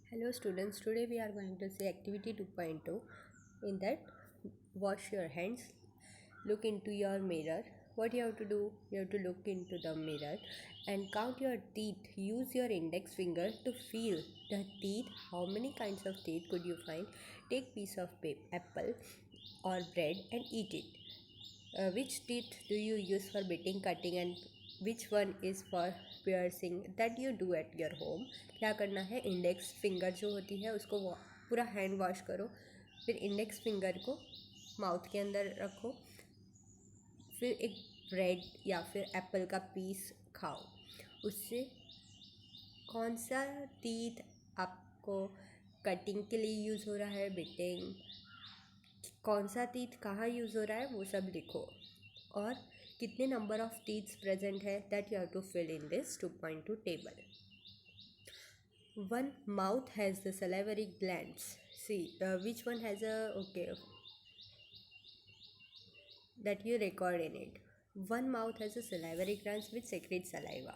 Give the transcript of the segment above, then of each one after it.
Hello students, today we are going to see activity 2.2. In that, wash your hands, look into your mirror. What you have to do? You have to look into the mirror and count your teeth. Use your index finger to feel the teeth. How many kinds of teeth could you find? Take piece of apple or bread and eat it. Which teeth do you use for biting, cutting and which one is for piercing? That you do at your home. क्या करना है, index finger जो होती है उसको पूरा hand wash करो, फिर इंडेक्स फिंगर को माउथ के अंदर रखो, फिर एक ब्रेड या फिर एप्पल का पीस खाओ। उससे कौन सा टीथ आपको कटिंग के लिए यूज़ हो रहा है, बिटिंग, कौन सा टीथ कहाँ यूज़ हो रहा है, वो सब लिखो। और कितने नंबर ऑफ टीथ्स प्रेजेंट है that you have to fill in this 2.2 table. One mouth has the salivary glands. See, which one has a, okay, that you record in it. One mouth has a salivary glands which secrete saliva,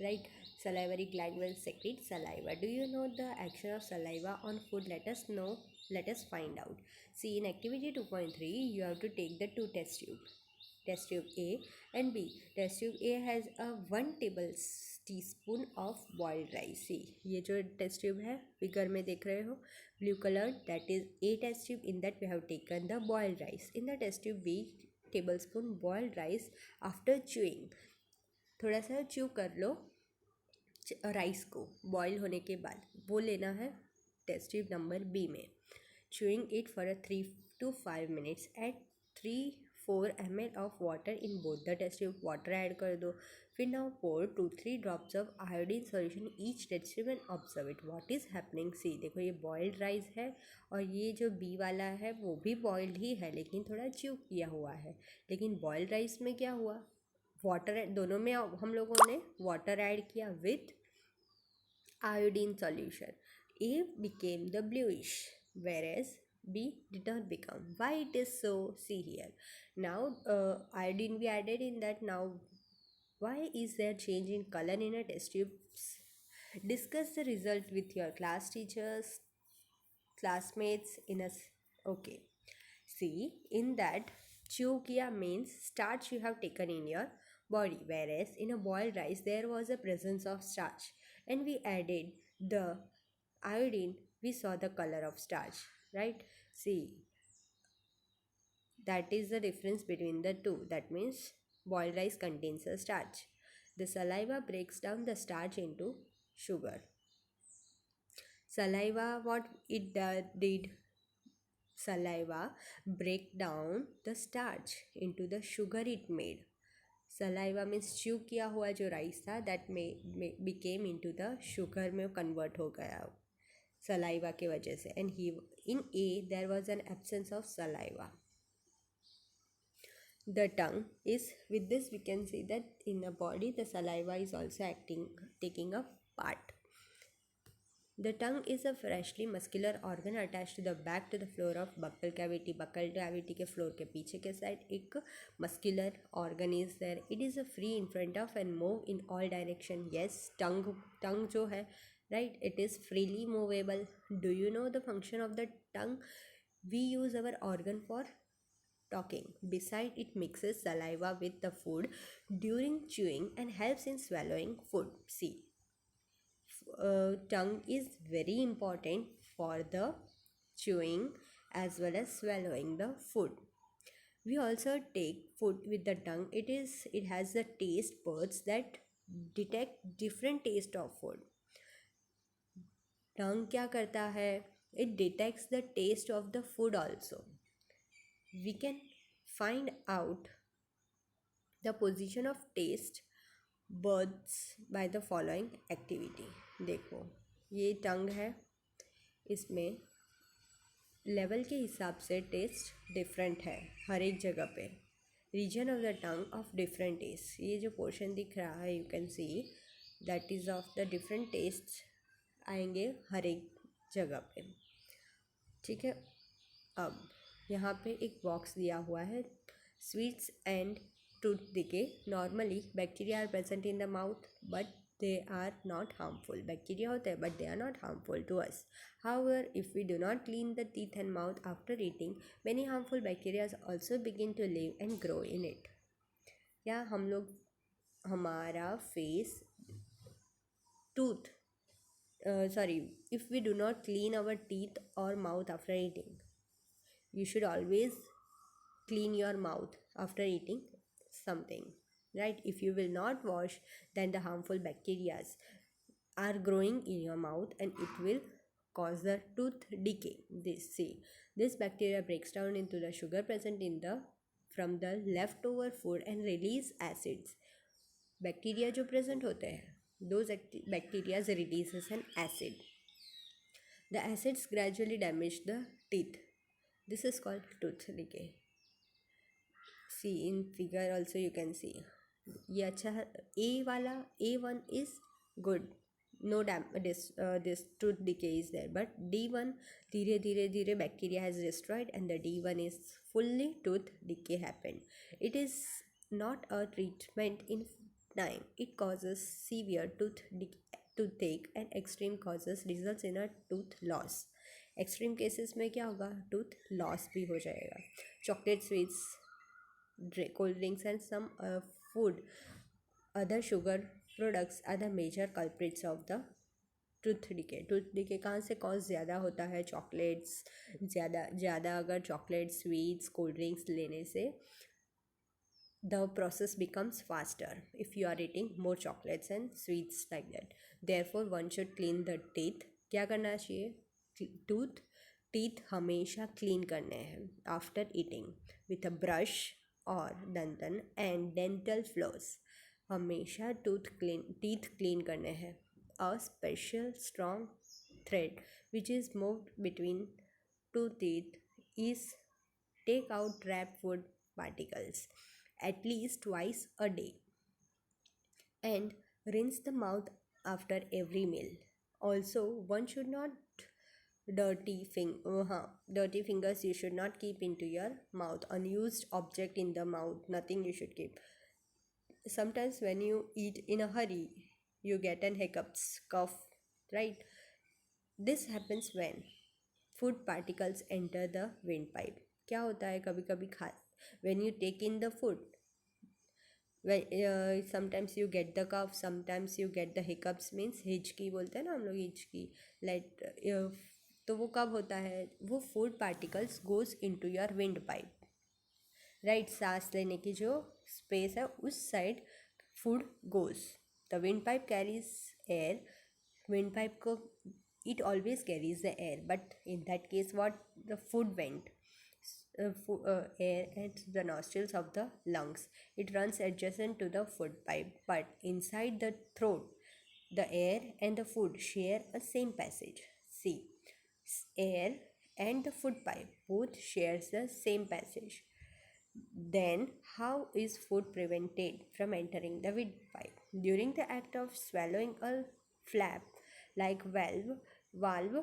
right? Salivary gland will secrete saliva. Do you know the action of saliva on food? Let us know. Let us find out. See, in activity 2.3 you have to take the two test tubes. Test tube A and B. Test tube A has a 1 teaspoon of boiled rice. See, ये जो test tube है figure में देख रहे हो blue colored, that is A test tube. In that we have taken the boiled rice. In the test tube B, tablespoon boiled rice after chewing. थोड़ा सा chew कर लो राइस को बॉयल होने के बाद, वो लेना है टेस्ट ट्यूब नंबर बी में. Chewing it for a 3 to 5 minutes. Add 3-4 ml of water in both the test tube. Water add कर दो. फिर now pour 2-3 drops of iodine solution each test tube and observe it. What is happening? See, देखो ये boiled rice है और ये जो B वाला है वो भी बॉइल्ड ही है लेकिन थोड़ा च्यू किया हुआ है. लेकिन बॉइल्ड राइस में क्या हुआ, वाटर, दोनों में हम लोगों ने वाटर ऐड किया with iodine solution. A became the bluish, whereas B did not become. Why it is so? See here. Now iodine we added in that. Now why is there change in color in a test tube? Discuss the result with your class teachers, classmates in a okay. See, in that chew kiya means starch you have taken in your body, whereas in a boiled rice there was a presence of starch and we added the iodine, we saw the color of starch, right? See, that is the difference between the two. That means boiled rice contains a starch. The saliva breaks down the starch into sugar. Saliva, what it did, saliva break down the starch into the sugar it made. Saliva means chew किया हुआ जो rice था, that became into the sugar में convert हो गया saliva के वजह से. And in A there was an absence of saliva. The tongue is, with this we can see that in the body the saliva is also taking a part. The tongue is a freshly muscular organ attached to the back to the floor of buccal cavity. Buccal cavity के floor के पीछे के side एक muscular organ is there. It is a free in front of and move in all direction. Yes, tongue जो है, right, it is freely movable. Do you know the function of the tongue? We use our organ for talking. Beside, it mixes saliva with the food during chewing and helps in swallowing food. See, tongue is very important for the chewing as well as swallowing the food. We also take food with the tongue. It has the taste buds that detect different taste of food. Tongue क्या करता है? It detects the taste of the food also. We can find out the position of taste buds by the following activity. देखो, ये टंग है, इसमें level के हिसाब से टेस्ट डिफरेंट है हर एक जगह पे. Reason of the tongue of different taste. ये जो पोर्शन दिख रहा है, you can see that is of the different taste आएंगे हर एक जगह पे. ठीक है, अब यहाँ पे एक बॉक्स दिया हुआ है. Sweets and tooth decay. Normally bacteria are present in the mouth but they are not harmful. Bacteria होते हैं but they are not harmful to us. However, if we do not clean the teeth and mouth after eating, many harmful bacteria also begin to live and grow in it. या हम लोग हमारा face tooth sorry, if we do not clean our teeth or mouth after eating, you should always clean your mouth after eating something, right? If you will not wash, then the harmful bacteria are growing in your mouth and it will cause the tooth decay. This bacteria breaks down into the sugar present in the from the leftover food and release acids. Bacteria जो present होते हैं, those bacteria releases an acid. The acids gradually damage the teeth. This is called tooth decay. See in figure also you can see. ये अच्छा है. A वाला A1 is good. No this tooth decay is there. But D1 धीरे bacteria has destroyed and the D1 is fully tooth decay happened. It is not a treatment in time. It causes severe toothache and extreme causes results in a tooth loss. Extreme cases में क्या होगा? Tooth loss भी हो जाएगा. Chocolate sweets, cold drinks and some food, other sugar products are the major culprits of the tooth decay. Tooth decay कहाँ से cause ज़्यादा होता है? चॉकलेट्स ज़्यादा अगर चॉकलेट स्वीट्स कोल्ड ड्रिंक्स लेने से the process becomes faster if you are eating more chocolates and sweets like that. Therefore one should clean the teeth. क्या करना चाहिए? टीथ हमेशा क्लीन करने हैं after eating with a brush और दंतन एंड डेंटल फ्लॉस. हमेशा टीथ क्लीन करने हैं. A special strong thread which is moved between two teeth is take out trap food particles at least twice a day and rinse the mouth after every meal. Also, one should not dirty fingers you should not keep into your mouth. Unused object in the mouth, nothing you should keep. Sometimes when you eat in a hurry, you get an hiccups, cough, right? This happens when food particles enter the windpipe. क्या होता है कभी कभी when you take in the food, sometimes you get the cough, sometimes you get the hiccups, means हिचकी बोलते हैं ना हम लोग, हिचकी लाइक. तो वो कब होता है? वो food particles goes into your wind pipe, right? सांस लेने की जो स्पेस है उस side food goes. The wind pipe carries air. Wind pipe को it always carries the air, but in that case what the food went air at the nostrils of the lungs. It runs adjacent to the food pipe, but inside the throat, the air and the food share a same passage. See, air and the food pipe both shares the same passage. Then how is food prevented from entering the windpipe? During the act of swallowing, a flap like valve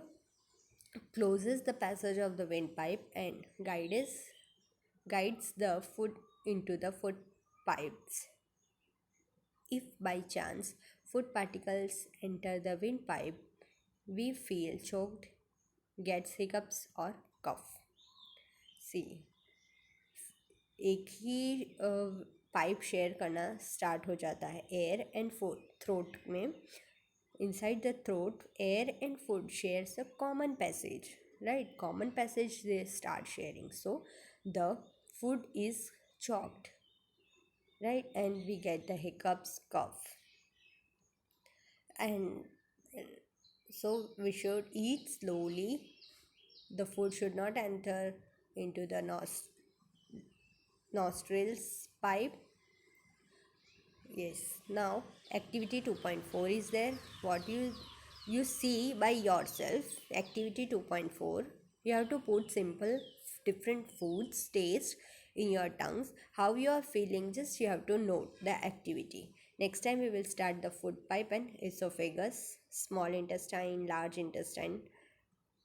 closes the passage of the windpipe and guides the food into the food pipes. If by chance food particles enter the windpipe, we feel choked, gets hiccups or cough. See, एक ही pipe share करना start हो जाता है air and food throat में. Inside the throat, air and food shares a common passage, right? Common passage they start sharing, so the food is choked, right? And we get the hiccups, cough, and so we should eat slowly. The food should not enter into the nostrils pipe. Yes, now activity 2.4 is there. What you see by yourself. Activity 2.4, you have to put simple different foods taste in your tongues. How you are feeling, just you have to note the activity. Next time we will start the food pipe and esophagus, small intestine, large intestine.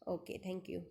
Okay, thank you.